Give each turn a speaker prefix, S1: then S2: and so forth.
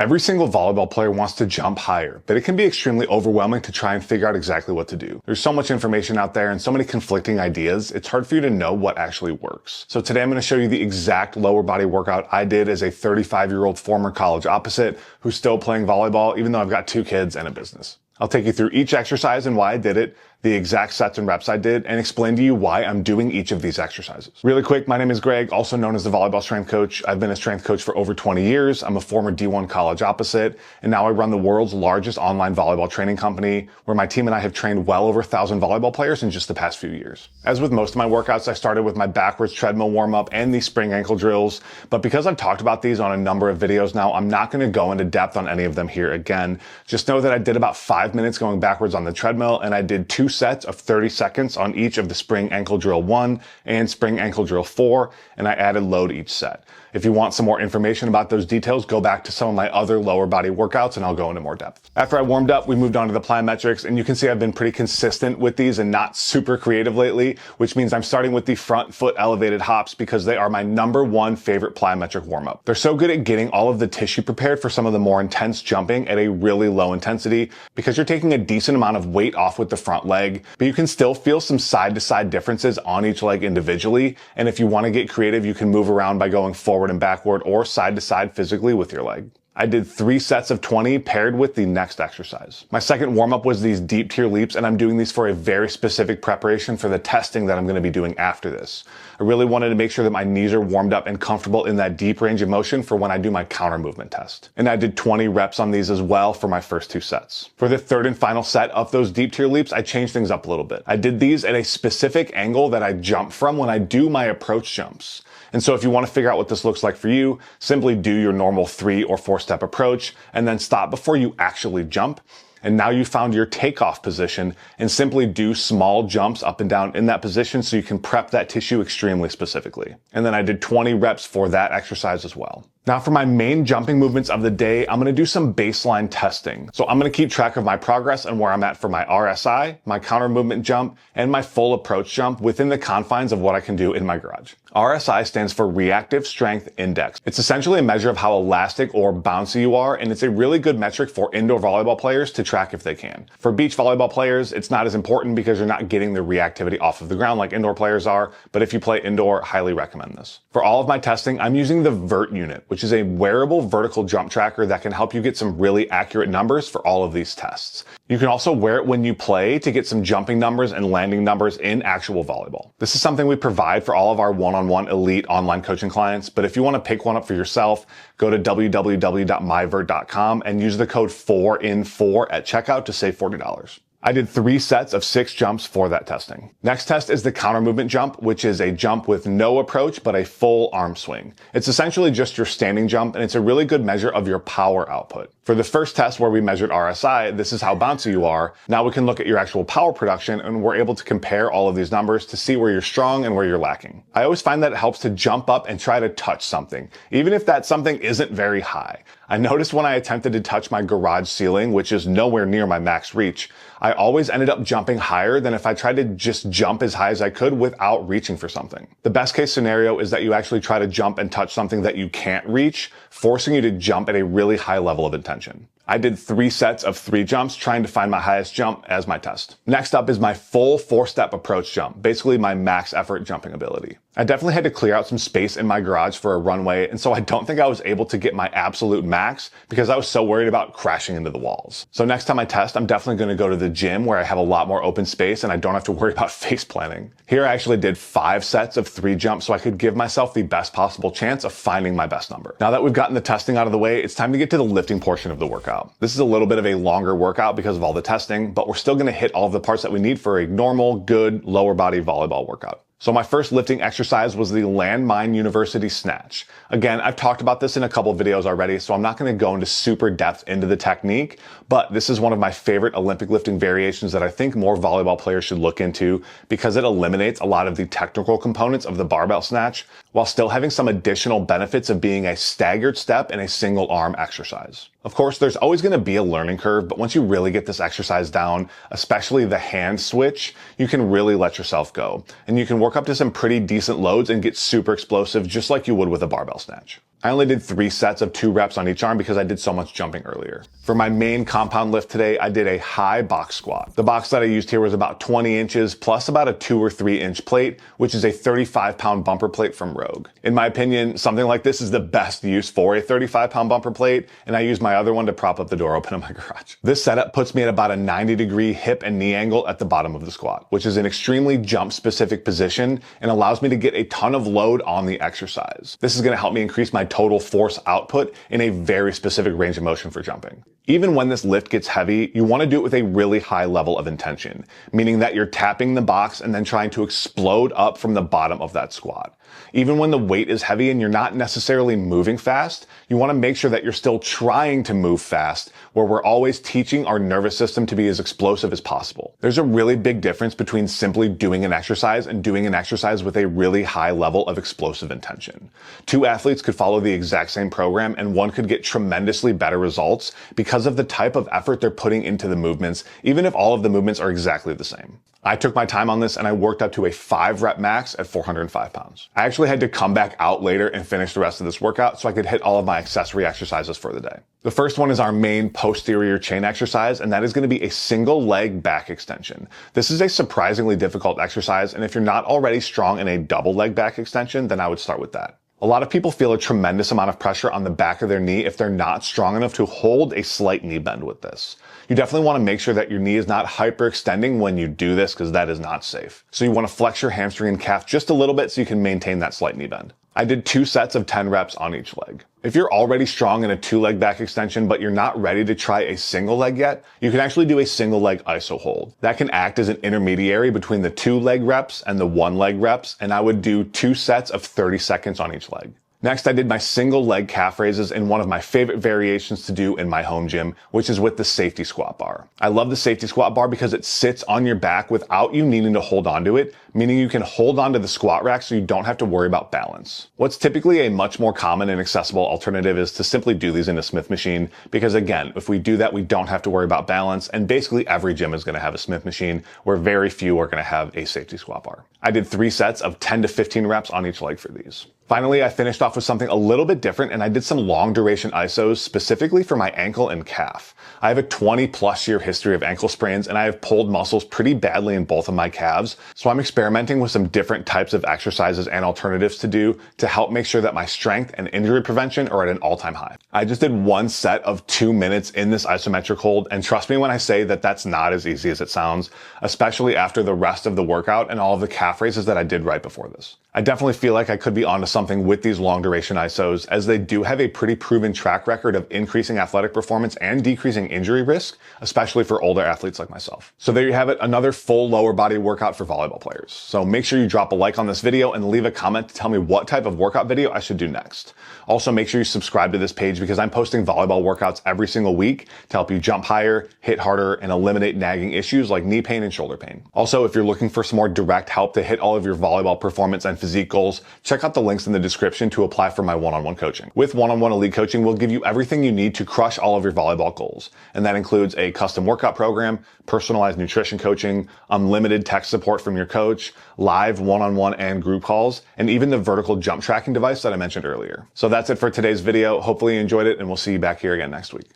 S1: Every single volleyball player wants to jump higher, but it can be extremely overwhelming to try and figure out exactly what to do. There's so much information out there and so many conflicting ideas, it's hard for you to know what actually works. So today I'm going to show you the exact lower body workout I did as a 35-year-old former college opposite who's still playing volleyball even though I've got 2 kids and a business. I'll take you through each exercise and why I did it, the exact sets and reps I did, and explain to you why I'm doing each of these exercises. Really quick, my name is Greg, also known as the Volleyball Strength Coach. I've been a strength coach for over 20 years. I'm a former D1 college opposite, and now I run the world's largest online volleyball training company, where my team and I have trained well over 1,000 volleyball players in just the past few years. As with most of my workouts, I started with my backwards treadmill warm-up and these spring ankle drills, but because I've talked about these on a number of videos now, I'm not going to go into depth on any of them here again. Just know that I did about 5 minutes going backwards on the treadmill, and I did 2 sets of 30 seconds on each of the spring ankle drill 1 and spring ankle drill 4, and I added load each set. If you want some more information about those details, go back to some of my other lower body workouts and I'll go into more depth. After I warmed up, we moved on to the plyometrics, and you can see I've been pretty consistent with these and not super creative lately, which means I'm starting with the front foot elevated hops because they are my #1 favorite plyometric warm-up. They're so good at getting all of the tissue prepared for some of the more intense jumping at a really low intensity because you're taking a decent amount of weight off with the front leg, but you can still feel some side-to-side differences on each leg individually, and if you want to get creative, you can move around by going forward and backward or side to side physically with your leg. I did 3 sets of 20 paired with the next exercise. My second warm-up was these deep tier leaps, and I'm doing these for a very specific preparation for the testing that I'm going to be doing after this. I really wanted to make sure that my knees are warmed up and comfortable in that deep range of motion for when I do my counter movement test. And I did 20 reps on these as well for my first 2 sets. For the third and final set of those deep tier leaps, I changed things up a little bit. I did these at a specific angle that I jump from when I do my approach jumps. And so if you want to figure out what this looks like for you, simply do your normal 3 or 4 step approach and then stop before you actually jump. And now you found your takeoff position, and simply do small jumps up and down in that position so you can prep that tissue extremely specifically. And then I did 20 reps for that exercise as well. Now for my main jumping movements of the day, I'm going to do some baseline testing. So I'm going to keep track of my progress and where I'm at for my RSI, my counter movement jump, and my full approach jump within the confines of what I can do in my garage. RSI stands for Reactive Strength Index. It's essentially a measure of how elastic or bouncy you are, and it's a really good metric for indoor volleyball players to track if they can. For beach volleyball players, it's not as important because you're not getting the reactivity off of the ground like indoor players are, but if you play indoor, highly recommend this. For all of my testing, I'm using the VERT unit, which is a wearable vertical jump tracker that can help you get some really accurate numbers for all of these tests. You can also wear it when you play to get some jumping numbers and landing numbers in actual volleyball. This is something we provide for all of our one-on-one elite online coaching clients, but if you want to pick one up for yourself, go to www.myvert.com and use the code 4in4 at checkout to save $40. I did 3 sets of 6 jumps for that testing. Next test is the counter movement jump, which is a jump with no approach but a full arm swing. It's essentially just your standing jump, and it's a really good measure of your power output. For the first test where we measured RSI, this is how bouncy you are. Now we can look at your actual power production, and we're able to compare all of these numbers to see where you're strong and where you're lacking. I always find that it helps to jump up and try to touch something, even if that something isn't very high. I noticed when I attempted to touch my garage ceiling, which is nowhere near my max reach, I always ended up jumping higher than if I tried to just jump as high as I could without reaching for something. The best case scenario is that you actually try to jump and touch something that you can't reach, forcing you to jump at a really high level of intention. I did 3 sets of 3 jumps, trying to find my highest jump as my test. Next up is my full 4-step approach jump, basically my max effort jumping ability. I definitely had to clear out some space in my garage for a runway, and so I don't think I was able to get my absolute max because I was so worried about crashing into the walls. So next time I test, I'm definitely going to go to the gym where I have a lot more open space and I don't have to worry about face planting. Here I actually did 5 sets of 3 jumps so I could give myself the best possible chance of finding my best number. Now that we've gotten the testing out of the way, it's time to get to the lifting portion of the workout. This is a little bit of a longer workout because of all the testing, but we're still going to hit all of the parts that we need for a normal, good, lower body volleyball workout. So my first lifting exercise was the Landmine University Snatch. Again, I've talked about this in a couple of videos already, so I'm not going to go into super depth into the technique, but this is one of my favorite Olympic lifting variations that I think more volleyball players should look into because it eliminates a lot of the technical components of the barbell snatch while still having some additional benefits of being a staggered step and a single arm exercise. Of course, there's always going to be a learning curve, but once you really get this exercise down, especially the hand switch, you can really let yourself go. And you can work up to some pretty decent loads and get super explosive just like you would with a barbell snatch. I only did 3 sets of 2 reps on each arm because I did so much jumping earlier. For my main compound lift today, I did a high box squat. The box that I used here was about 20 inches plus about a 2 or 3 inch plate, which is a 35-pound bumper plate from Rogue. In my opinion, something like this is the best use for a 35-pound bumper plate, and I use my other one to prop up the door open in my garage. This setup puts me at about a 90-degree hip and knee angle at the bottom of the squat, which is an extremely jump-specific position and allows me to get a ton of load on the exercise. This is going to help me increase my total force output in a very specific range of motion for jumping. Even when this lift gets heavy, you want to do it with a really high level of intention, meaning that you're tapping the box and then trying to explode up from the bottom of that squat. Even when the weight is heavy and you're not necessarily moving fast, you want to make sure that you're still trying to move fast, where we're always teaching our nervous system to be as explosive as possible. There's a really big difference between simply doing an exercise and doing an exercise with a really high level of explosive intention. 2 athletes could follow the exact same program and one could get tremendously better results because of the type of effort they're putting into the movements, even if all of the movements are exactly the same. I took my time on this and I worked up to a 5-rep max at 405 pounds. I actually had to come back out later and finish the rest of this workout so I could hit all of my accessory exercises for the day. The first one is our main posterior chain exercise, and that is going to be a single leg back extension. This is a surprisingly difficult exercise, and if you're not already strong in a double leg back extension, then I would start with that. A lot of people feel a tremendous amount of pressure on the back of their knee if they're not strong enough to hold a slight knee bend with this. You definitely want to make sure that your knee is not hyperextending when you do this because that is not safe. So you want to flex your hamstring and calf just a little bit so you can maintain that slight knee bend. I did 2 sets of 10 reps on each leg. If you're already strong in a 2-leg back extension, but you're not ready to try a single leg yet, you can actually do a single leg iso hold. That can act as an intermediary between the 2-leg reps and the 1-leg reps, and I would do 2 sets of 30 seconds on each leg. Next, I did my single leg calf raises in one of my favorite variations to do in my home gym, which is with the safety squat bar. I love the safety squat bar because it sits on your back without you needing to hold onto it, meaning you can hold onto the squat rack so you don't have to worry about balance. What's typically a much more common and accessible alternative is to simply do these in a Smith machine, because again, if we do that, we don't have to worry about balance, and basically every gym is going to have a Smith machine where very few are going to have a safety squat bar. I did 3 sets of 10 to 15 reps on each leg for these. Finally, I finished off with something a little bit different, and I did some long duration isos specifically for my ankle and calf. I have a 20+ year history of ankle sprains, and I have pulled muscles pretty badly in both of my calves, so I'm experimenting with some different types of exercises and alternatives to do to help make sure that my strength and injury prevention are at an all-time high. I just did 1 set of 2 minutes in this isometric hold, and trust me when I say that that's not as easy as it sounds, especially after the rest of the workout and all of the calf raises that I did right before this. I definitely feel like I could be onto something with these long duration isos, as they do have a pretty proven track record of increasing athletic performance and decreasing injury risk, especially for older athletes like myself. So there you have it, another full lower body workout for volleyball players. So make sure you drop a like on this video and leave a comment to tell me what type of workout video I should do next. Also, make sure you subscribe to this page because I'm posting volleyball workouts every single week to help you jump higher, hit harder, and eliminate nagging issues like knee pain and shoulder pain. Also, if you're looking for some more direct help to hit all of your volleyball performance and physique goals, check out the links in the description to apply for my one-on-one coaching. With one-on-one elite coaching, we'll give you everything you need to crush all of your volleyball goals. And that includes a custom workout program, personalized nutrition coaching, unlimited tech support from your coach, live one-on-one and group calls, and even the vertical jump tracking device that I mentioned earlier. So that's it for today's video. Hopefully you enjoyed it, and we'll see you back here again next week.